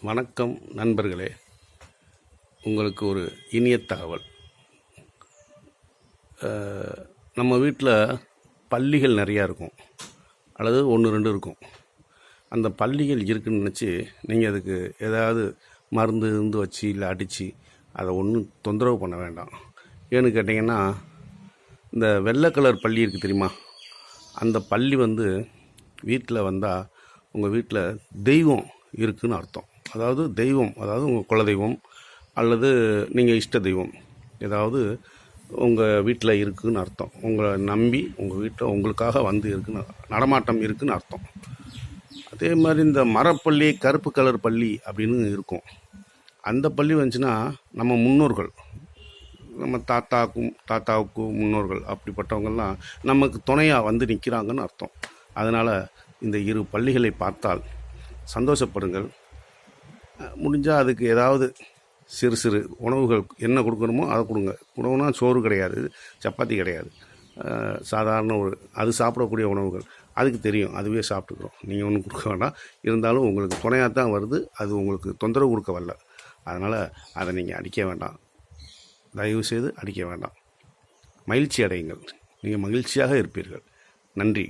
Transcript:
வணக்கம் நண்பர்களே. உங்களுக்கு ஒரு இனிய தகவல். நம்ம வீட்டில் பல்லிகள் நிறையா இருக்கும், அல்லது 1-2 இருக்கும். அந்த பல்லிகள் இருக்குதுன்னு நினச்சி நீங்கள் அதுக்கு ஏதாவது மருந்து வச்சு இல்லை அடித்து அதை ஒன்றும் தொந்தரவு பண்ண வேண்டாம். ஏன்னு கேட்டிங்கன்னா, இந்த வெள்ளை கலர் பல்லி இருக்குது தெரியுமா, அந்த பல்லி வீட்டில் வந்தால் உங்கள் வீட்டில் தெய்வம் இருக்குதுன்னு அர்த்தம். அதாவது தெய்வம், அதாவது உங்கள் குலதெய்வம் அல்லது நீங்கள் இஷ்ட தெய்வம் ஏதாவது உங்கள் வீட்டில் இருக்குதுன்னு அர்த்தம். உங்களை நம்பி உங்கள் வீட்டில் உங்களுக்காக இருக்குன்னு, நடமாட்டம் இருக்குதுன்னு அர்த்தம். அதே மாதிரி இந்த மரப்பள்ளி, கருப்பு கலர் பள்ளி அப்படின்னு இருக்கும். அந்த பள்ளி வந்துச்சுன்னா நம்ம முன்னோர்கள், நம்ம தாத்தாவுக்கு முன்னோர்கள், அப்படிப்பட்டவங்கள்லாம் நமக்கு துணையாக நிற்கிறாங்கன்னு அர்த்தம். அதனால் இந்த 2 பள்ளிகளை பார்த்தால் சந்தோஷப்படுங்கள். முடிஞ்சால் அதுக்கு ஏதாவது சிறு உணவுகள் என்ன கொடுக்கணுமோ அதை கொடுங்க. உணவுனா சோறு கிடையாது, சப்பாத்தி கிடையாது, சாதாரண அது சாப்பிடக்கூடிய உணவுகள். அதுக்கு தெரியும், அதுவே சாப்பிட்டுக்கிறோம். நீங்கள் ஒன்றும் கொடுக்க வேண்டாம். இருந்தாலும் உங்களுக்கு துணையாக தான் வருது, அது உங்களுக்கு தொந்தரவு கொடுக்க வரல. அதனால் அதை நீங்கள் அடிக்க வேண்டாம், தயவுசெய்து அடிக்க வேண்டாம். மகிழ்ச்சி அடையுங்கள், நீங்கள் மகிழ்ச்சியாக இருப்பீர்கள். நன்றி.